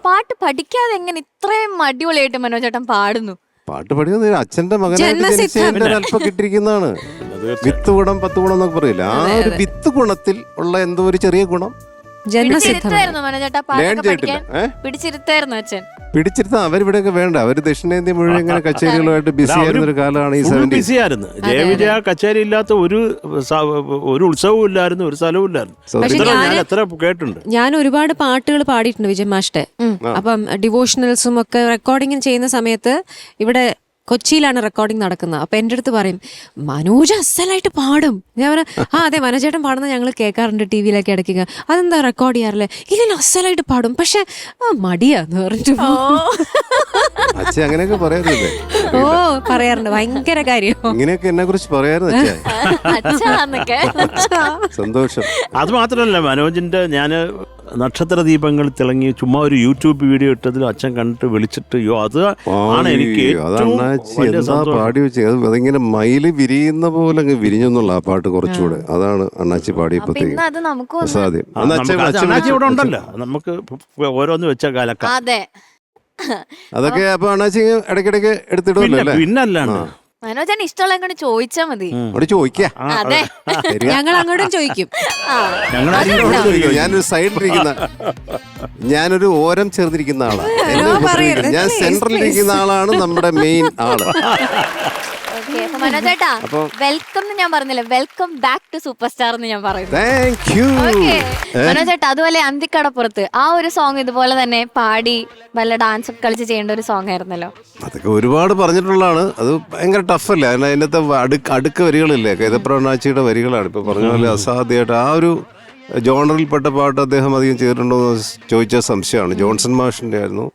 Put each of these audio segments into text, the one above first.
പാട്ട് പഠിക്കാതെ എങ്ങനെ ഇത്രയും അടിപൊളിയായിട്ട് മനോജേട്ടൻ പാടുന്നു? പാട്ട് പഠിക്കുന്നത് അച്ഛന്റെ മകനായിട്ട് അല്പം കിട്ടിയിരിക്കുന്നതാണ്. വിത്ത് ഗുണം 10 ഗുണം എന്നൊക്കെ പറയില്ല. ആ ഒരു വിത്ത് ഗുണത്തിൽ ഉള്ള എന്തോ ഒരു ചെറിയ ഗുണം പിടിച്ചിരുത്താൻ അവരിവിടെയൊക്കെ വേണ്ട. അവര് ദക്ഷിണേന്ത്യ മുഴുവൻ ഇങ്ങനെ കച്ചേരികളുമായിട്ട് ബിസി ആയിരുന്ന ഒരു കാലമാണ് ഈ 70s. ബിസി ആയിരുന്നു. ജയവിജയ കച്ചേരി ഇല്ലാത്ത ഒരു ഉത്സവവും ഇല്ലായിരുന്നു, ഒരു സ്ഥലവും ഇല്ലായിരുന്നു. ഞാൻ എത്ര കേട്ടിട്ടുണ്ട്. ഞാൻ ഒരുപാട് പാട്ടുകൾ പാടിയിട്ടുണ്ട് വിജയ് മാഷ്ടെ. അപ്പം ഡിവോഷണൽസും ഒക്കെ റെക്കോർഡിങ് ചെയ്യുന്ന സമയത്ത് ഇവിടെ കൊച്ചിയിലാണ് റെക്കോർഡിംഗ് നടക്കുന്നത്. അപ്പൊ എൻ്റെ അടുത്ത് പറയും, മനോജ് അസലായിട്ട് പാടും. ഞാൻ പറഞ്ഞു, അതെ മനോജേട്ടൻ പാടുന്ന ഞങ്ങൾ കേൾക്കാറുണ്ട് ടി വിയിലൊക്കെ ഇടയ്ക്കുക. അതെന്താ റെക്കോർഡ് ചെയ്യാറില്ലേ? ഇല്ല അസലായിട്ട് പാടും, പക്ഷെ മടിയാന്ന് പറഞ്ഞിട്ട് അങ്ങനെയൊക്കെ പറയാറില്ലേ? ഓ പറയാറുണ്ട്, ഭയങ്കര കാര്യം. ഇങ്ങനെയൊക്കെ എന്നെ കുറിച്ച് പറയാറുണ്ട്. സന്തോഷം. അത് മാത്രമല്ല, മനോജിന്റെ ഞാന് നക്ഷത്ര ദീപങ്ങൾ തിളങ്ങി ചുമ്മാ ഒരു യൂട്യൂബ് വീഡിയോ ഇട്ടതിൽ അച്ഛൻ കണ്ടിട്ട് വിളിച്ചിട്ട് അത് ആണ് എനിക്ക് പാടി വെച്ചത്. അതിങ്ങനെ മയില് വിരിയുന്ന പോലെ അങ്ങ് വിരിഞ്ഞെന്നുള്ള ആ പാട്ട് കുറച്ചുകൂടെ. അതാണ് അണ്ണാച്ചി പാടിയപ്പോഴത്തേക്കും അസാധ്യം. അണ്ണാച്ചി ഇവിടെ ഉണ്ടല്ലോ, നമുക്ക് ഓരോന്ന് വെച്ച കാലക്ക അതൊക്കെ. അപ്പൊ അണ്ണാച്ചി ഇടയ്ക്കിടയ്ക്ക് എടുത്തിടുമല്ലോ. പിന്നല്ലാണ്ട് മനോജൻ ഇഷ്ടമുള്ള ചോദിച്ചാ മതി. ഞങ്ങൾ അങ്ങോട്ടും ചോദിക്കും. ഞാനൊരു സൈഡിലിരിക്കുന്ന, ഞാനൊരു ഓരം ചേർന്നിരിക്കുന്ന ആളാണ്. ഞാൻ സെൻട്രലിരിക്കുന്ന ആളാണ് നമ്മുടെ മെയിൻ ആള്. മനോജേട്ടാ, വെൽക്കം എന്ന് ഞാൻ പറഞ്ഞില്ല, welcome back to superstar എന്ന് ഞാൻ പറയുന്നു. മനോജേട്ടാ, അതുപോലെ അന്തിക്കടപ്പുറത്ത് ആ ഒരു സോങ് ഇതുപോലെ തന്നെ പാടി വല്ല ഡാൻസ് ഒക്കെ കളിച്ച് ചെയ്യേണ്ട ഒരു സോങ് ആയിരുന്നല്ലോ. അതൊക്കെ ഒരുപാട് പറഞ്ഞിട്ടുള്ളതാണ്. അത് ഭയങ്കര ടഫല്ലേ. അതിനകത്തെ അടുക്ക വരികളില്ലേ, കൈതപ്രവണാച്ചിയുടെ വരികളാണ്. ഇപ്പൊ പറഞ്ഞ പോലെ അസാധ്യമായിട്ട് ആ ഒരു ജോണറിൽപ്പെട്ട പാട്ട് അദ്ദേഹം അധികം ചെയ്തിട്ടുണ്ടോ എന്ന് ചോദിച്ച സംശയമാണ്. ജോൺസൺ മാഷിന്റെ ആയിരുന്നു.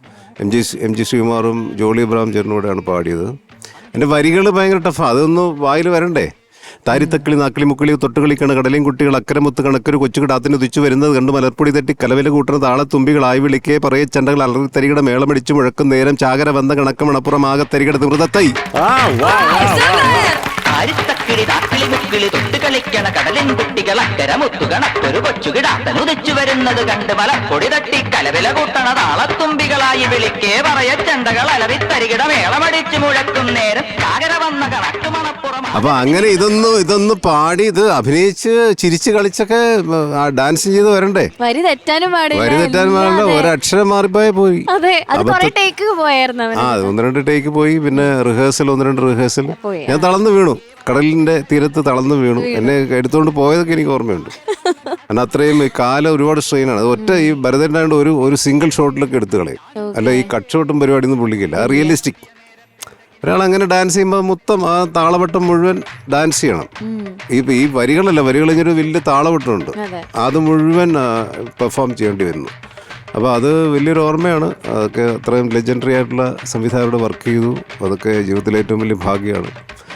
എം ജി ശ്രീകുമാറും ജോളി ഇബ്രാഹിം ചേർന്നൂടെയാണ് പാടിയത്. എൻ്റെ വരികൾ ഭയങ്കര ടഫാണ്. അതൊന്ന് വായിൽ വരണ്ടേ. താരിത്തക്കിളി നാക്കിളി മുക്കിളി തൊട്ടുകളിക്കണ കടലയും കുട്ടികൾ അക്കരമുത്ത് കണക്കൊരു കൊച്ചുകിടാത്തിന് തുച്ചു വരുന്നത് കണ്ട് മലർപ്പൊടി തട്ടി കലവില കൂട്ടുന്ന താളത്തുമ്പികളായി വിളിക്കേ പറയെ ചണ്ടകൾ അലറി തരികട മേളമടിച്ചു മുഴക്കും നേരം ചാകര വന്ന കണക്കം മണപ്പുറം ആകെ തരികട മൃതത്തൈ. ിളി തൊട്ട് കളിക്കണ കടലിൻ കുട്ടികൾ അക്കരമുത്തുകണക്കൊരു കൊച്ചുകിടാത്തനുദിച്ചു വരുന്നത് കണ്ട് മലപ്പൊടി തട്ടി കലവില കൂട്ടണ താളത്തുമ്പികളായി വിളിക്കേ പറയ ചണ്ടകൾ അലറി തരികിട മേളമടിച്ചു മുഴക്കും നേരം ചാകര വന്ന കണക്ക് മണപ്പുറം. അപ്പൊ അങ്ങനെ ഇതൊന്ന് പാടി ഇത് അഭിനയിച്ച് ചിരിച്ച് കളിച്ചൊക്കെ ഡാൻസ് ചെയ്ത് വരണ്ടേ. വരി തെറ്റാനും പാടില്ല. ഒരക്ഷരം മാറിപ്പോയ പോയി. ഒന്ന് രണ്ട് ടേക്ക് പോയി. പിന്നെ റിഹേഴ്സൽ 1-2 റിഹേഴ്സൽ ഞാൻ തളർന്നു വീണു. കടലിന്റെ തീരത്ത് തളർന്നു വീണു. എന്നെ എടുത്തുകൊണ്ട് പോയതൊക്കെ എനിക്ക് ഓർമ്മയുണ്ട്. കാരണം അത്രയും കാലം ഒരുപാട് സ്ട്രെയിനാണ്. അത് ഒറ്റ ഈ ഭരതനായിട്ട് ഒരു സിംഗിൾ ഷോട്ടിലൊക്കെ എടുത്തു കളയും. അല്ല ഈ കട്ട് ഷോട്ടും പരിപാടിയൊന്നും പുള്ളിക്കില്ല. റിയലിസ്റ്റിക്. ഒരാൾ അങ്ങനെ ഡാൻസ് ചെയ്യുമ്പോൾ മൊത്തം ആ താളവട്ടം മുഴുവൻ ഡാൻസ് ചെയ്യണം. ഈ വരികൾ ഇങ്ങനൊരു വലിയ താളവട്ടമുണ്ട്, അത് മുഴുവൻ പെർഫോം ചെയ്യേണ്ടി വരുന്നു. അപ്പോൾ അത് വലിയൊരു ഓർമ്മയാണ്. അതൊക്കെ അത്രയും ലെജൻഡറി ആയിട്ടുള്ള സംവിധായകരുടെ വർക്ക് ചെയ്തു. അതൊക്കെ ജീവിതത്തിലെ ഏറ്റവും വലിയ ഭാഗ്യമാണ്.